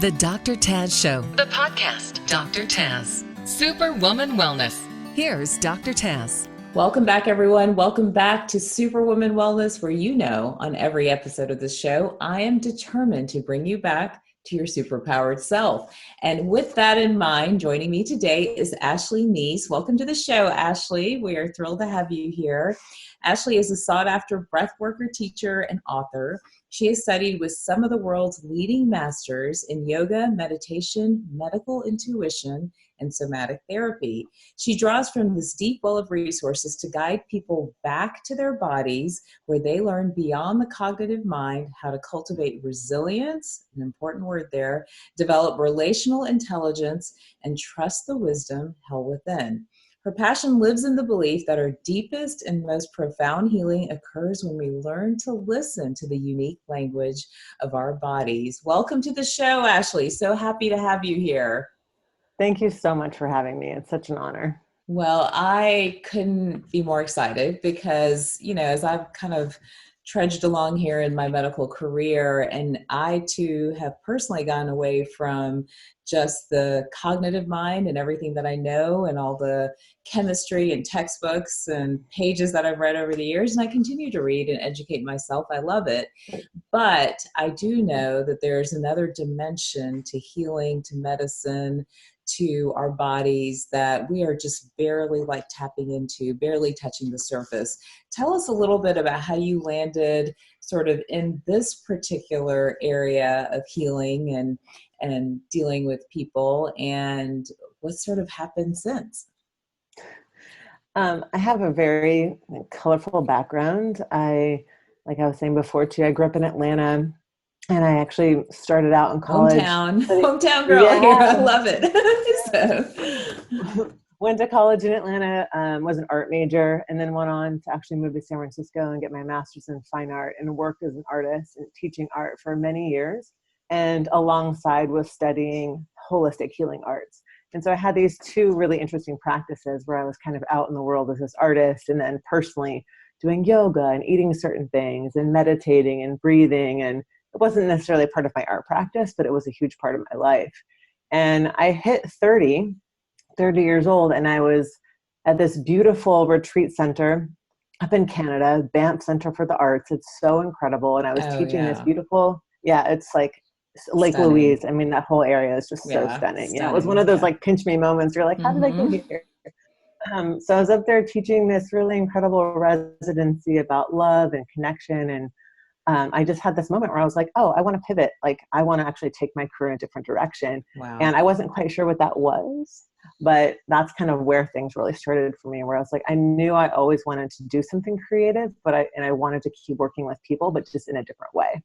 The Dr. Taz Show, the podcast. Dr. Taz, Superwoman Wellness. Here's Dr. Taz. Welcome back, everyone. Welcome back to Superwoman Wellness, where on every episode of this show, I am determined to bring you back to your superpowered self. And with that in mind, joining me today is Ashley Neese. Welcome to the show, Ashley. We are thrilled to have you here. Ashley is a sought-after breathworker, teacher, and author. She has studied with some of the world's leading masters in yoga, meditation, medical intuition, and somatic therapy. She draws from this deep well of resources to guide people back to their bodies, where they learn beyond the cognitive mind how to cultivate resilience, an important word there, develop relational intelligence, and trust the wisdom held within. Her passion lives in the belief that our deepest and most profound healing occurs when we learn to listen to the unique language of our bodies. Welcome to the show, Ashley. So happy to have you here. Thank you so much for having me. It's such an honor. Well, I couldn't be more excited because, as I've kind of trudged along here in my medical career, and I too have personally gone away from just the cognitive mind and everything that I know and all the chemistry and textbooks and pages that I've read over the years, and I continue to read and educate myself. I love it. But I do know that there's another dimension to healing, to medicine, to our bodies that we are just barely tapping into, barely touching the surface. Tell us a little bit about how you landed sort of in this particular area of healing and dealing with people, and what sort of happened since. I have a very colorful background. Like I was saying before too, I grew up in Atlanta. And I actually started out in college. Hometown girl here. I love it. Went to college in Atlanta, was an art major, and then went on to actually move to San Francisco and get my master's in fine art and worked as an artist and teaching art for many years. And alongside was studying holistic healing arts. And so I had these two really interesting practices where I was kind of out in the world as this artist and then personally doing yoga and eating certain things and meditating and breathing. And it wasn't necessarily part of my art practice, but it was a huge part of my life. And I hit 30 years old, and I was at this beautiful retreat center up in Canada, Banff Center for the Arts. It's so incredible. And I was teaching this beautiful, it's like Lake stunning. Louise. I mean, that whole area is just so stunning. It was one of those pinch me moments. You're like, how did I get here? So I was up there teaching this really incredible residency about love and connection. And I just had this moment where I was like, oh, I want to pivot. I want to actually take my career in a different direction. Wow. And I wasn't quite sure what that was, but that's kind of where things really started for me, where I was like, I knew I always wanted to do something creative, and I wanted to keep working with people, but just in a different way.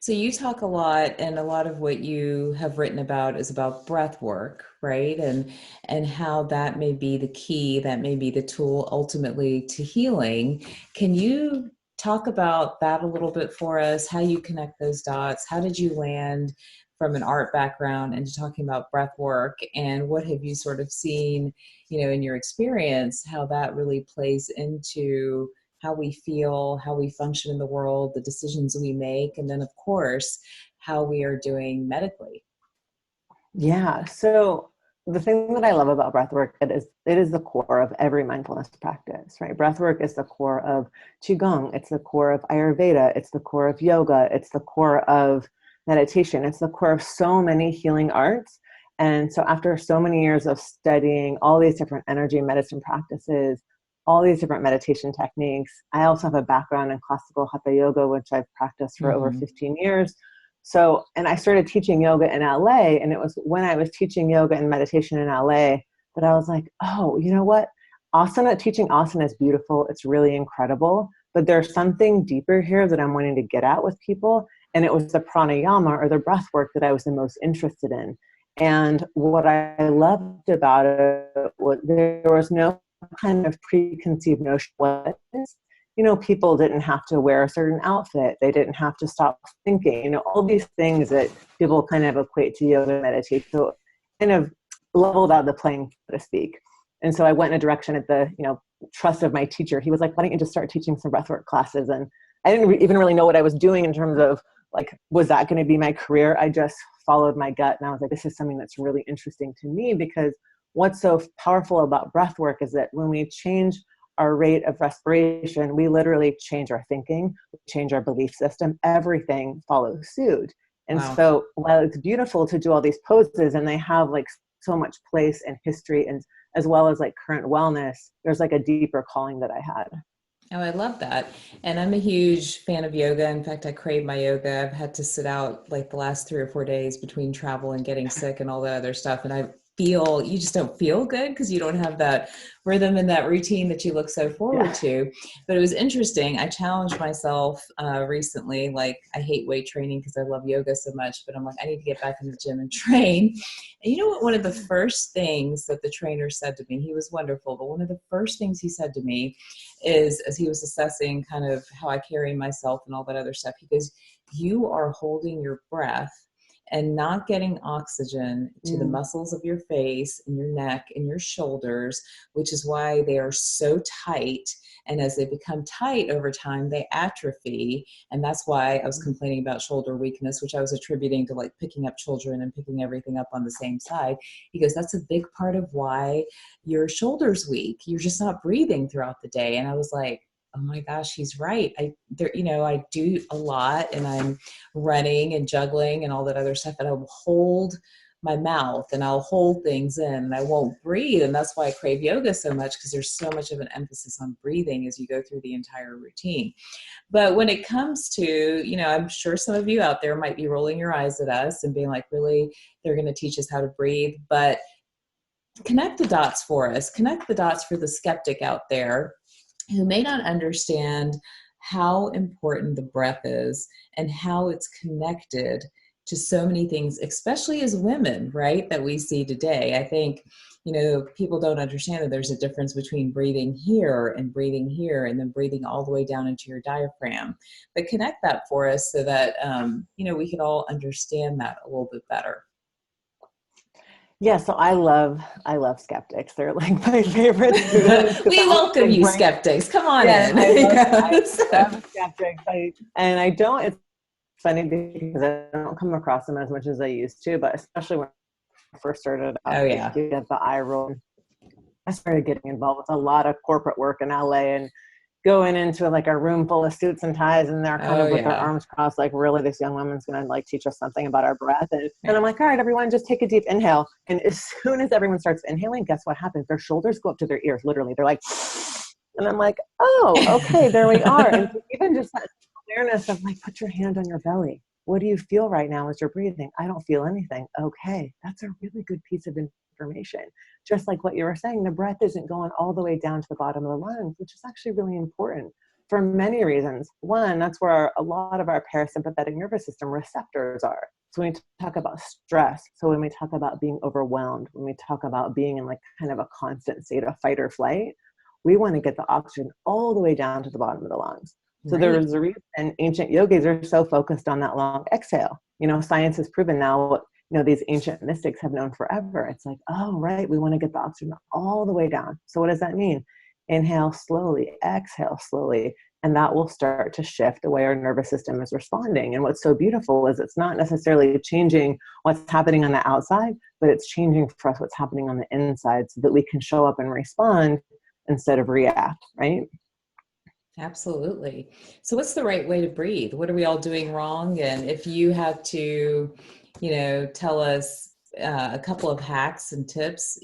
So you talk a lot, and a lot of what you have written about is about breath work, right? And how that may be the key, that may be the tool ultimately to healing. Can you talk about that a little bit for us, how you connect those dots? How did you land from an art background into talking about breath work, and what have you sort of seen, in your experience, how that really plays into how we feel, how we function in the world, the decisions we make, and then of course, how we are doing medically? Yeah. So the thing that I love about breathwork is it is the core of every mindfulness practice, right? Breathwork is the core of Qigong. It's the core of Ayurveda. It's the core of yoga. It's the core of meditation. It's the core of so many healing arts. And so after so many years of studying all these different energy medicine practices, all these different meditation techniques, I also have a background in classical hatha yoga, which I've practiced for over 15 years. So, and I started teaching yoga in LA, and it was when I was teaching yoga and meditation in LA that I was like, oh, you know what? Teaching asana is beautiful. It's really incredible, but there's something deeper here that I'm wanting to get at with people. And it was the pranayama or the breath work that I was the most interested in. And what I loved about it was there was no kind of preconceived notion what it is. People didn't have to wear a certain outfit. They didn't have to stop thinking, all these things that people kind of equate to yoga and meditation. So kind of leveled out the playing, so to speak. And so I went in a direction at the, trust of my teacher. He was like, why don't you just start teaching some breathwork classes? And I didn't even really know what I was doing in terms of was that going to be my career? I just followed my gut and I was like, this is something that's really interesting to me, because what's so powerful about breath work is that when we change our rate of respiration, we literally change our thinking, we change our belief system, everything follows suit. And Wow. so while it's beautiful to do all these poses and they have like so much place and history, and as well as like current wellness, there's like a deeper calling that I had. Oh, I love that. And I'm a huge fan of yoga. In fact, I crave my yoga. I've had to sit out like the last 3 or 4 days between travel and getting sick and all that other stuff. And you just don't feel good because you don't have that rhythm and that routine that you look so forward to. But it was interesting. I challenged myself recently. Like, I hate weight training because I love yoga so much, but I'm like, I need to get back in the gym and train. And you know what? One of the first things that the trainer said to me, he was wonderful, but one of the first things he said to me is, as he was assessing kind of how I carry myself and all that other stuff, he goes, you are holding your breath and not getting oxygen to the muscles of your face and your neck and your shoulders, which is why they are so tight. And as they become tight over time, they atrophy. And that's why I was complaining about shoulder weakness, which I was attributing to like picking up children and picking everything up on the same side. He goes, that's a big part of why your shoulder's weak. You're just not breathing throughout the day. And I was like, oh my gosh, he's right. I do a lot and I'm running and juggling and all that other stuff. And I will hold my mouth and I'll hold things in and I won't breathe. And that's why I crave yoga so much, because there's so much of an emphasis on breathing as you go through the entire routine. But when it comes to, I'm sure some of you out there might be rolling your eyes at us and being like, really, they're going to teach us how to breathe. But connect the dots for us. Connect the dots for the skeptic out there who may not understand how important the breath is and how it's connected to so many things, especially as women, right, that we see today. I think, people don't understand that there's a difference between breathing here and then breathing all the way down into your diaphragm. But connect that for us so that, we can all understand that a little bit better. Yeah, so I love skeptics. They're like my favorite students. We welcome you, skeptics. Come on in. I love skeptics. It's funny because I don't come across them as much as I used to, but especially when I first started out, you get the eye roll. I started getting involved with a lot of corporate work in LA and going into like a room full of suits and ties, and they're kind of with their arms crossed, like, really, this young woman's going to like teach us something about our breath. And I'm like, all right, everyone, just take a deep inhale. And as soon as everyone starts inhaling, guess what happens? Their shoulders go up to their ears, literally. They're like, and I'm like, oh, okay, there we are. And even just that awareness of like, put your hand on your belly. What do you feel right now as you're breathing? I don't feel anything. Okay, that's a really good piece of information. Just like what you were saying, the breath isn't going all the way down to the bottom of the lungs, which is actually really important for many reasons. One, that's where a lot of our parasympathetic nervous system receptors are. So when we talk about stress, so when we talk about being overwhelmed, when we talk about being in like kind of a constant state of fight or flight, we want to get the oxygen all the way down to the bottom of the lungs. So there's a reason ancient yogis are so focused on that long exhale. Science has proven now, these ancient mystics have known forever. It's like, oh, right, we want to get the oxygen all the way down. So what does that mean? Inhale slowly, exhale slowly, and that will start to shift the way our nervous system is responding. And what's so beautiful is it's not necessarily changing what's happening on the outside, but it's changing for us what's happening on the inside so that we can show up and respond instead of react, right? Absolutely. So what's the right way to breathe? What are we all doing wrong? And if you had to, tell us a couple of hacks and tips,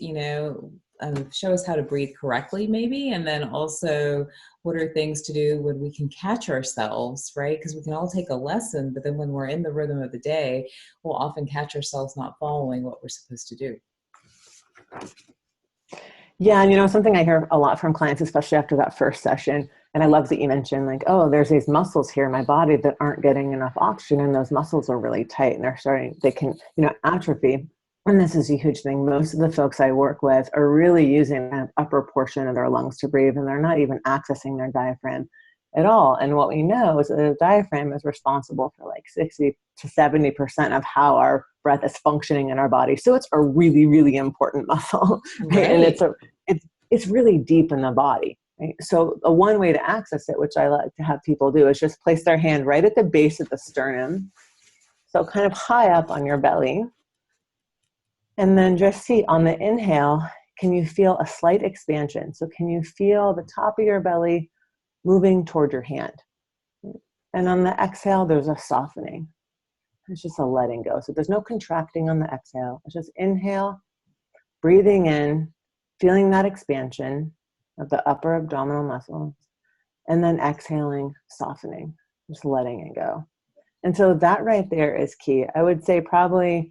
show us how to breathe correctly maybe. And then also, what are things to do when we can catch ourselves, right? Because we can all take a lesson, but then when we're in the rhythm of the day, we'll often catch ourselves not following what we're supposed to do. Yeah. And something I hear a lot from clients, especially after that first session, and I love that you mentioned like, oh, there's these muscles here in my body that aren't getting enough oxygen, and those muscles are really tight and they can atrophy. And this is a huge thing. Most of the folks I work with are really using an upper portion of their lungs to breathe, and they're not even accessing their diaphragm at all. And what we know is that the diaphragm is responsible for like 60 to 70% of how our breath is functioning in our body. So it's a really, really important muscle, right? And it's really deep in the body. Right? So one way to access it, which I like to have people do, is just place their hand right at the base of the sternum. So kind of high up on your belly. And then just see on the inhale, can you feel a slight expansion? So can you feel the top of your belly moving toward your hand? And on the exhale, there's a softening. It's just a letting go. So there's no contracting on the exhale. It's just inhale, breathing in, feeling that expansion of the upper abdominal muscles, and then exhaling, softening, just letting it go. And so that right there is key. I would say probably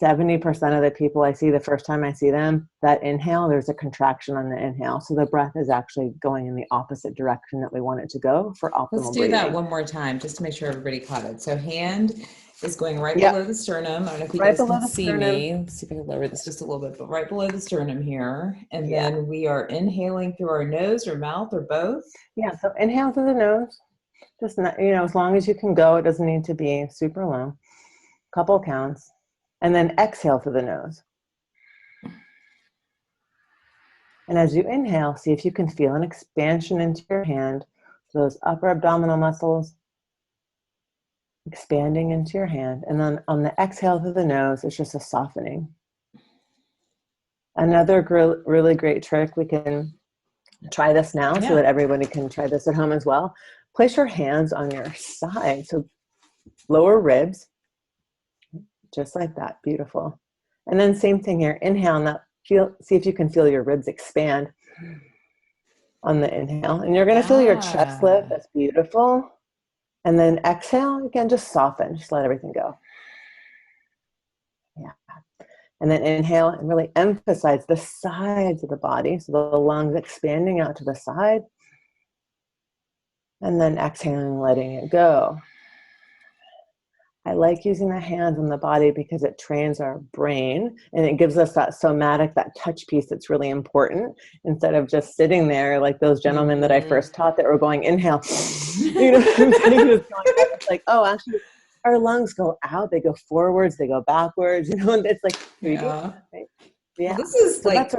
70% of the people I see the first time I see them, that inhale, there's a contraction on the inhale. So the breath is actually going in the opposite direction that we want it to go for optimal breathing. Let's do that one more time just to make sure everybody caught it. So hand is going right Yep. below the sternum. I don't know if you Right guys below can the see sternum. me. Let's see if I can lower this just a little bit, but right below the sternum here. And Yeah. then we are inhaling through our nose or mouth or both. Yeah, so inhale through the nose. Just not, as long as you can go, it doesn't need to be super long. Couple counts. And then exhale through the nose. And as you inhale, see if you can feel an expansion into your hand. Those upper abdominal muscles expanding into your hand. And then on the exhale through the nose, it's just a softening. Another really great trick, we can try this now so that everybody can try this at home as well. Place your hands on your side. So lower ribs, just like that. Beautiful. And then same thing here. Inhale and see if you can feel your ribs expand on the inhale. And you're going to feel your chest lift. That's beautiful. And then exhale, again, just soften. Just let everything go. Yeah. And then inhale and really emphasize the sides of the body. So the lungs expanding out to the side. And then exhaling, letting it go. I like using the hands on the body because it trains our brain and it gives us that somatic, that touch piece that's really important, instead of just sitting there like those gentlemen that I first taught that were going inhale. It's like, oh, actually our lungs go out, they go forwards, they go backwards, and it's like, right? Yeah. Well, this is that's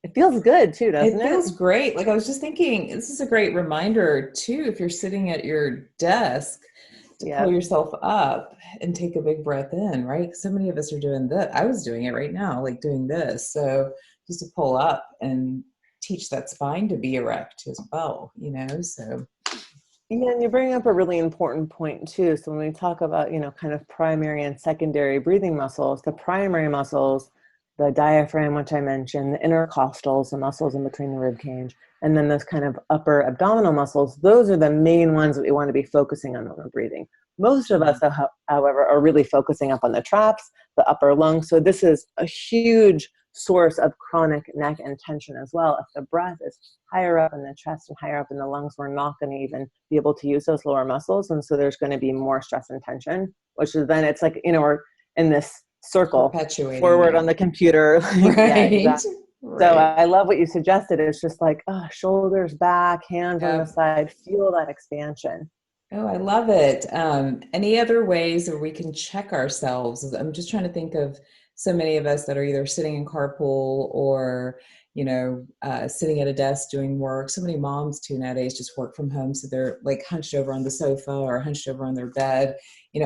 it feels good too, doesn't it? It feels great. Like I was just thinking, this is a great reminder too, if you're sitting at your desk, to pull yourself up and take a big breath in, right? So many of us are doing that. I was doing it right now, like doing this. So just to pull up and teach that spine to be erect as well, so. Yeah, and you bring up a really important point too. So when we talk about, kind of primary and secondary breathing muscles, the primary muscles, the diaphragm, which I mentioned, the intercostals, the muscles in between the rib cage, and then those kind of upper abdominal muscles, those are the main ones that we want to be focusing on when we're breathing. Most of us, however, are really focusing up on the traps, the upper lungs. So this is a huge source of chronic neck and tension as well. If the breath is higher up in the chest and higher up in the lungs, we're not going to even be able to use those lower muscles. And so there's going to be more stress and tension, which is then it's like, we're in this circle forward on the computer. Right. Yeah, exactly. Right. So I love what you suggested. It's just like, shoulders back, hands on the side, feel that expansion. Oh, I love it. Any other ways that we can check ourselves? I'm just trying to think of so many of us that are either sitting in carpool or, sitting at a desk doing work. So many moms too nowadays just work from home. So they're like hunched over on the sofa or hunched over on their bed,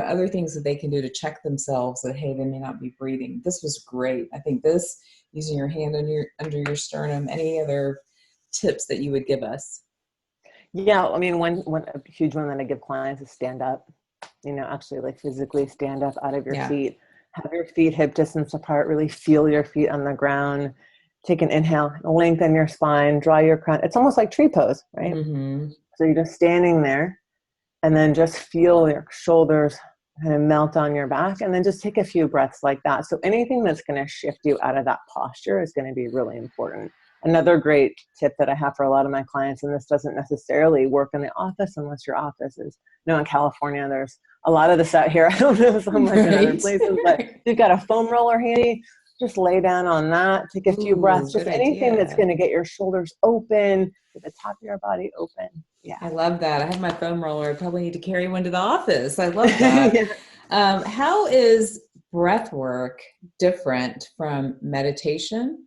other things that they can do to check themselves that, hey, they may not be breathing. This was great. I think this, using your hand under your sternum, any other tips that you would give us? Yeah, I mean, one a huge one that I give clients is stand up, actually like physically stand up out of your seat, have your feet hip distance apart, really feel your feet on the ground, take an inhale, lengthen your spine, draw your crown. It's almost like tree pose, right? Mm-hmm. So you're just standing there and then just feel your shoulders kind of melt on your back and then just take a few breaths like that. So anything that's going to shift you out of that posture is going to be really important. Another great tip that I have for a lot of my clients, and this doesn't necessarily work in the office unless your office is, in California, there's a lot of this out here. I don't know so much in other places, but if you've got a foam roller handy, just lay down on that, take a few breaths, just anything that's going to get your shoulders open, get the top of your body open. Yeah. I love that. I have my foam roller. I probably need to carry one to the office. I love that. How is breath work different from meditation?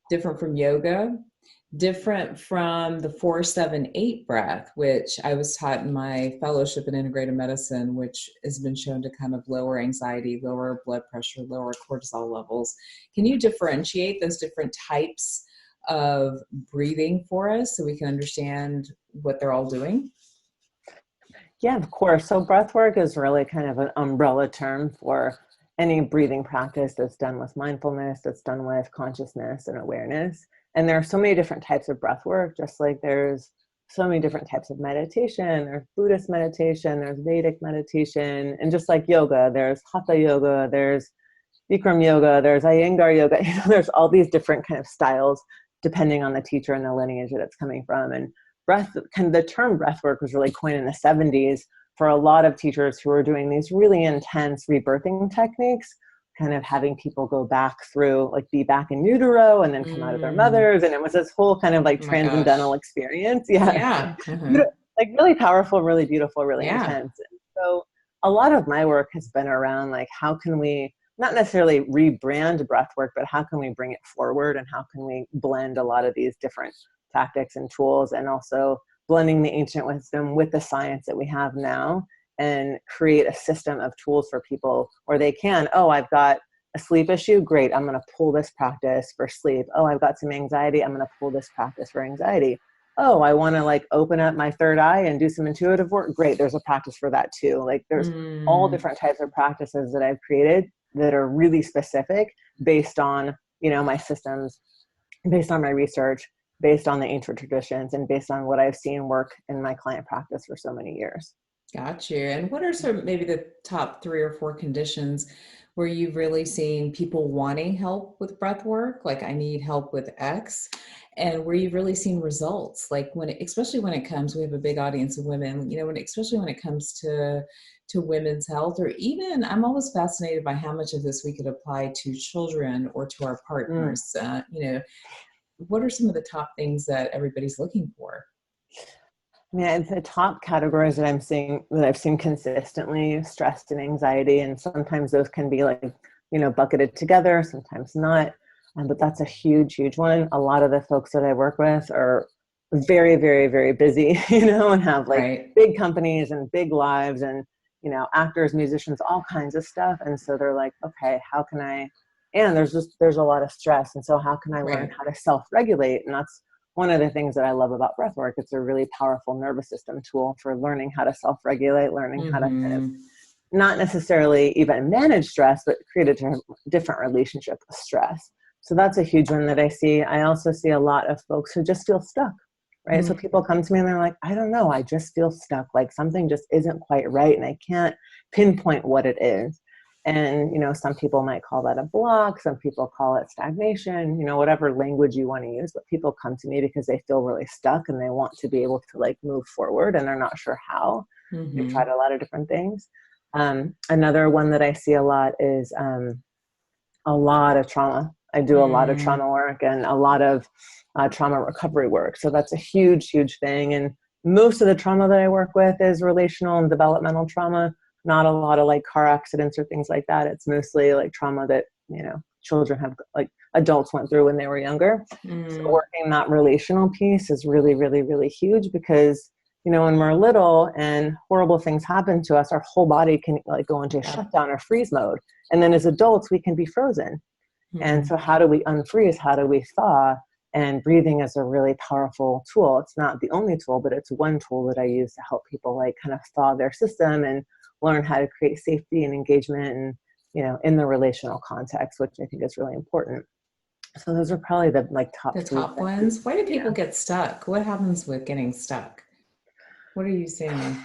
Different from yoga, different from the 4-7-8 breath, which I was taught in my fellowship in integrative medicine, which has been shown to kind of lower anxiety, lower blood pressure, lower cortisol levels. Can you differentiate those different types of breathing for us so we can understand what they're all doing? Yeah, of course. So breath work is really kind of an umbrella term for any breathing practice that's done with mindfulness, that's done with consciousness and awareness. And there are so many different types of breath work, just like there's so many different types of meditation. There's Buddhist meditation, there's Vedic meditation, and just like yoga, there's Hatha yoga, there's Bikram yoga, there's Iyengar yoga. There's all these different kind of styles depending on the teacher and the lineage that it's coming from. And the term breath work was really coined in the 70s for a lot of teachers who were doing these really intense rebirthing techniques, kind of having people go back through, like be back in utero and then come out of their mothers. And it was this whole kind of like transcendental experience. Yeah. Like really powerful, really beautiful, really intense. And so a lot of my work has been around like, how can we not necessarily rebrand breath work, but how can we bring it forward, and how can we blend a lot of these different tactics and tools, and also blending the ancient wisdom with the science that we have now, and create a system of tools for people where they can, oh, I've got a sleep issue. Great. I'm going to pull this practice for sleep. Oh, I've got some anxiety. I'm going to pull this practice for anxiety. Oh, I want to like open up my third eye and do some intuitive work. Great. There's a practice for that too. Like there's all different types of practices that I've created that are really specific based on, my systems, based on my research, based on the ancient traditions, and based on what I've seen work in my client practice for so many years. Got you. And what are some maybe the top 3 or 4 conditions where you've really seen people wanting help with breath work? Like, I need help with X, and where you've really seen results, like especially when it comes, we have a big audience of women, especially when it comes to women's health, or even I'm always fascinated by how much of this we could apply to children or to our partners. What are some of the top things that everybody's looking for? Yeah, the top categories that I've seen consistently: stress and anxiety, and sometimes those can be like, bucketed together, sometimes not. But that's a huge, huge one. A lot of the folks that I work with are very, very, very busy, and have like big companies and big lives, and actors, musicians, all kinds of stuff. And so they're like, okay, how can I? And there's a lot of stress, and so how can I learn how to self-regulate? And that's one of the things that I love about breathwork. It's a really powerful nervous system tool for learning how to self-regulate, learning how to kind of not necessarily even manage stress, but create a different relationship with stress. So that's a huge one that I see. I also see a lot of folks who just feel stuck, right? So people come to me and they're like, I don't know, I just feel stuck. Like something just isn't quite right, and I can't pinpoint what it is. And, some people might call that a block. Some people call it stagnation, whatever language you want to use. But people come to me because they feel really stuck and they want to be able to like move forward, and they're not sure how. They've tried a lot of different things. Another one that I see a lot is a lot of trauma. I do a lot of trauma work and a lot of trauma recovery work. So that's a huge, huge thing. And most of the trauma that I work with is relational and developmental trauma. Not a lot of like car accidents or things like that. It's mostly like trauma that, children have, like adults went through when they were younger. So working that relational piece is really, really, really huge, because, when we're little and horrible things happen to us, our whole body can like go into shutdown or freeze mode. And then as adults, we can be frozen. And so how do we unfreeze? How do we thaw? And breathing is a really powerful tool. It's not the only tool, but it's one tool that I use to help people like kind of thaw their system and learn how to create safety and engagement, and, in the relational context, which I think is really important. So those are probably the like top ones. Why do people get stuck? What happens with getting stuck? What are you seeing?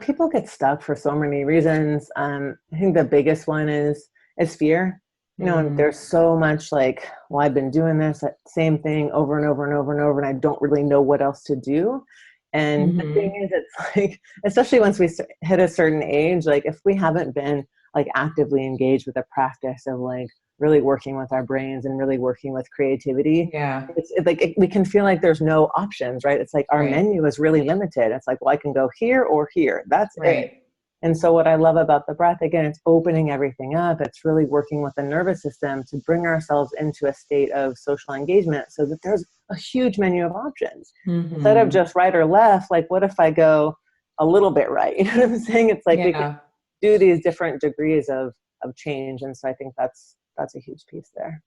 People get stuck for so many reasons. I think the biggest one is fear. And there's so much like, well, I've been doing this same thing over and over and over and over, and I don't really know what else to do. And the thing is, it's like, especially once we hit a certain age, like if we haven't been like actively engaged with a practice of like really working with our brains and really working with creativity, it's like we can feel like there's no options, right? It's like our menu is really limited. It's like, well, I can go here or here. That's it. And so what I love about the breath, again, it's opening everything up. It's really working with the nervous system to bring ourselves into a state of social engagement so that there's a huge menu of options. Mm-hmm. Instead of just right or left, like, what if I go a little bit right? You know what I'm saying? It's like we can do these different degrees of change. And so I think that's a huge piece there.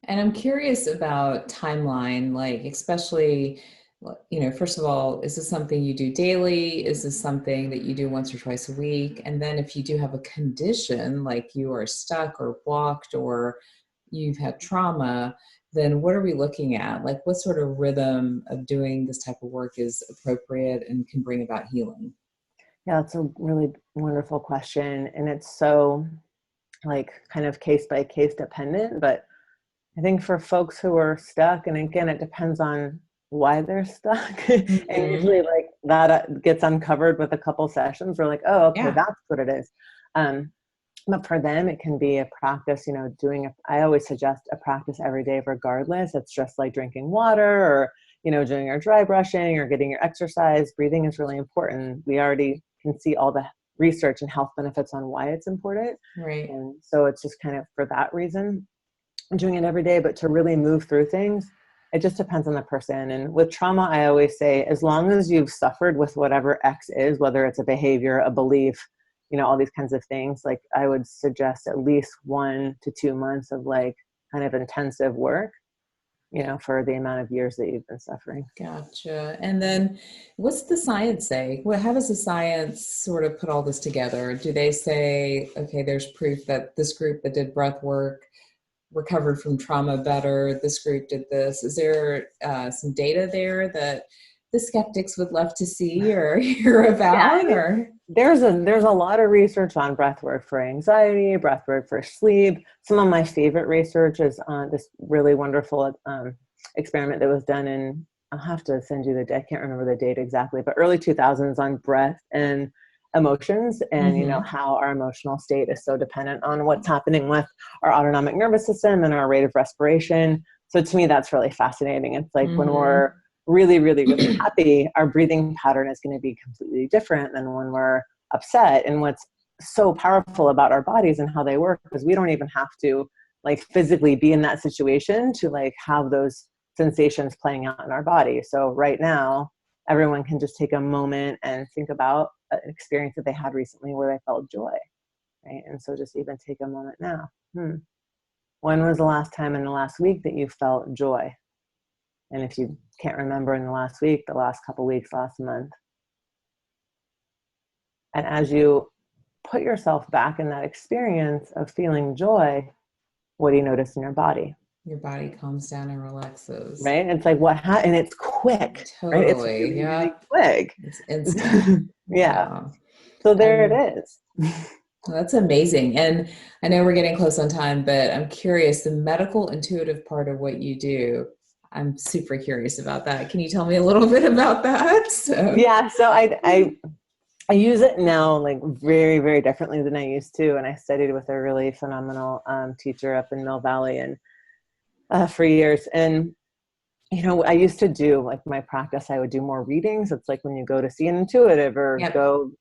And I'm curious about timeline, like especially, first of all, is this something you do daily? Is this something that you do once or twice a week? And then if you do have a condition, like you are stuck or blocked or you've had trauma, then what are we looking at? Like what sort of rhythm of doing this type of work is appropriate and can bring about healing? Yeah, that's a really wonderful question. And it's so like kind of case by case dependent, but I think for folks who are stuck, and again, it depends on why they're stuck. Mm-hmm. And usually like that gets uncovered with a couple sessions. We're like, oh, okay, that's what it is. But for them, it can be a practice, I always suggest a practice every day, regardless. It's just like drinking water or, doing your dry brushing or getting your exercise. Breathing is really important. We already can see all the research and health benefits on why it's important. Right. And so it's just kind of for that reason, I'm doing it every day. But to really move through things, it just depends on the person. And with trauma, I always say, as long as you've suffered with whatever X is, whether it's a behavior, a belief, all these kinds of things, like I would suggest at least 1 to 2 months of like kind of intensive work, for the amount of years that you've been suffering. Gotcha. And then what's the science say? How does the science sort of put all this together? Do they say, okay, there's proof that this group that did breath work recovered from trauma better, this group did this? Is there some data there that the skeptics would love to see or hear about? There's a lot of research on breathwork for anxiety, breathwork for sleep. Some of my favorite research is on this really wonderful experiment that was done in, I'll have to send you I can't remember the date exactly, but early 2000s on breath and emotions and, how our emotional state is so dependent on what's happening with our autonomic nervous system and our rate of respiration. So to me, that's really fascinating. It's like when we're really, really, really happy, our breathing pattern is going to be completely different than when we're upset. And what's so powerful about our bodies and how they work is we don't even have to like physically be in that situation to like have those sensations playing out in our body. So right now, everyone can just take a moment and think about an experience that they had recently where they felt joy, right? And so just even take a moment now. When was the last time in the last week that you felt joy? And if you can't remember in the last week, the last couple weeks, last month. And as you put yourself back in that experience of feeling joy, what do you notice in your body? Your body calms down and relaxes. Right? It's like and it's quick. Totally. Right? It's really, really quick. It's instant. Yeah. So there it is. Well, that's amazing. And I know we're getting close on time, but I'm curious, the medical intuitive part of what you do, I'm super curious about that. Can you tell me a little bit about that? Yeah, so I use it now like very, very differently than I used to. And I studied with a really phenomenal teacher up in Mill Valley and for years. And, I used to do like my practice, I would do more readings. It's like when you go to see an intuitive or go,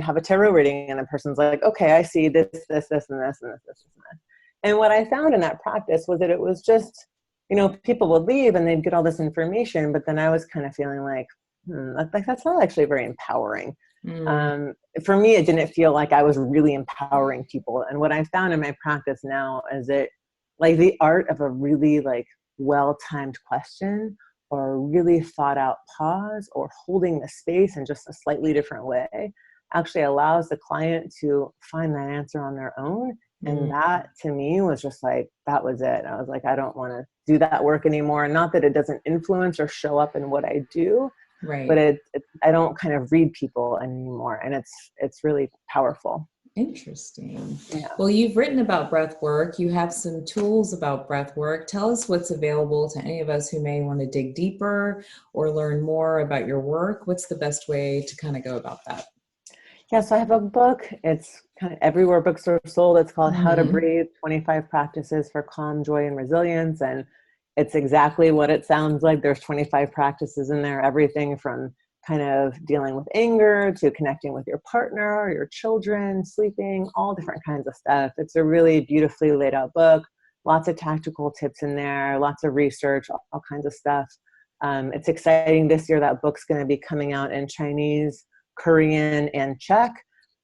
have a tarot reading and the person's like, okay, I see this, this, this, and this, and this, this, and that. And what I found in that practice was that it was just, people would leave and they'd get all this information, but then I was kind of feeling like, that's not actually very empowering. For me, it didn't feel like I was really empowering people. And what I found in my practice now is that like the art of a really like well-timed question or a really thought out pause or holding the space in just a slightly different way actually allows the client to find that answer on their own. And that to me was just like, that was it. I was like, I don't want to do that work anymore. Not that it doesn't influence or show up in what I do, right? But I don't kind of read people anymore. And it's really powerful. Interesting. Yeah. Well, you've written about breath work. You have some tools about breath work. Tell us what's available to any of us who may want to dig deeper or learn more about your work. What's the best way to kind of go about that? Yeah, so I have a book. It's kind of everywhere books are sold. It's called How to Breathe, 25 Practices for Calm, Joy, and Resilience. And it's exactly what it sounds like. There's 25 practices in there, everything from kind of dealing with anger to connecting with your partner, your children, sleeping, all different kinds of stuff. It's a really beautifully laid out book, lots of tactical tips in there, lots of research, all kinds of stuff. It's exciting this year. That book's going to be coming out in Chinese, Korean, and Czech.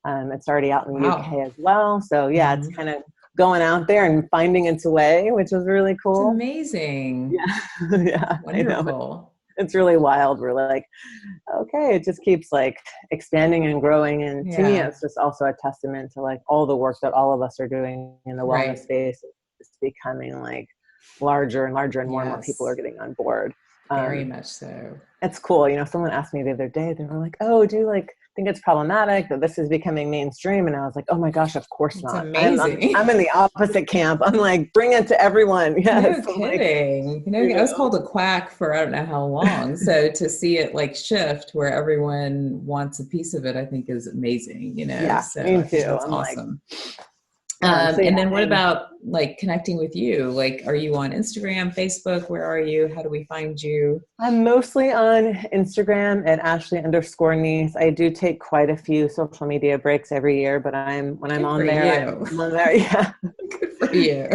It's already out in the UK as well. So yeah, it's kind of going out there and finding its way, which was really cool. It's amazing. Yeah. Yeah. Wonderful. It's really wild. We're like, okay, it just keeps like expanding and growing. And to me, it's just also a testament to like all the work that all of us are doing in the wellness space. It's becoming like larger and larger, and more people are getting on board. Very much so. It's cool. You know, someone asked me the other day, they were like, oh, do you like think it's problematic that this is becoming mainstream? And I was like, oh my gosh, of course not. Amazing. I'm in the opposite camp. I'm like, bring it to everyone. Yes. No kidding. I was called a quack for I don't know how long. So to see it like shift where everyone wants a piece of it, I think is amazing. Yeah, so me too. That's I'm awesome. and then what about like connecting with you? Like, are you on Instagram, Facebook? Where are you? How do we find you? I'm mostly on Instagram at Ashley_Neese. I do take quite a few social media breaks every year, but when I'm on there. Yeah. Good for you.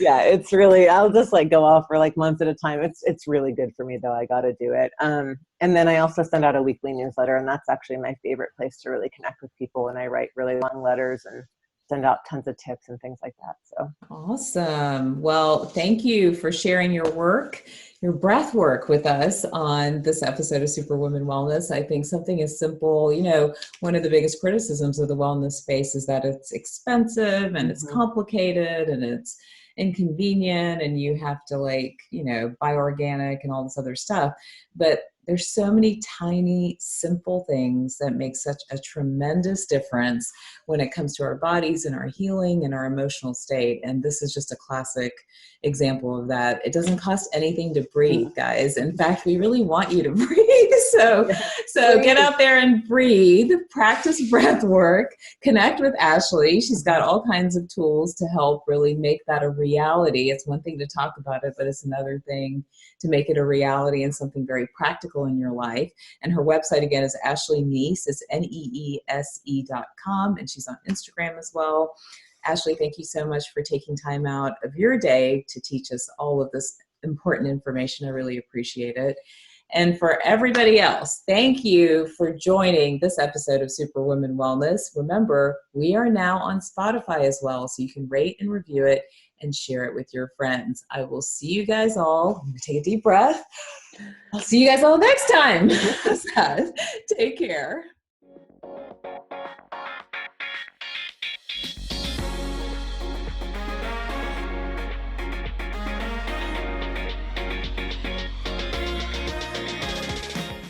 Yeah. It's really, I'll just like go off for like months at a time. It's really good for me though. I got to do it. And then I also send out a weekly newsletter, and that's actually my favorite place to really connect with people. And I write really long letters and send out tons of tips and things like that. So awesome. Well, thank you for sharing your work, your breath work with us on this episode of Superwoman Wellness. I think something as simple, one of the biggest criticisms of the wellness space is that it's expensive and it's complicated and it's inconvenient and you have to buy organic and all this other stuff. But there's so many tiny, simple things that make such a tremendous difference when it comes to our bodies and our healing and our emotional state. And this is just a classic example of that. It doesn't cost anything to breathe, guys. In fact, we really want you to breathe. So get out there and breathe, practice breath work, connect with Ashley. She's got all kinds of tools to help really make that a reality. It's one thing to talk about it, but it's another thing to make it a reality and something very practical in your life. And her website again is Ashley Neese. It's NEESE.com, and she's on Instagram as well. Ashley, thank you so much for taking time out of your day to teach us all of this important information. I really appreciate it. And for everybody else, thank you for joining this episode of Superwoman Wellness. Remember, we are now on Spotify as well, so you can rate and review it and share it with your friends. I will see you guys all. I'm going to take a deep breath. I'll see you guys all next time. Take care.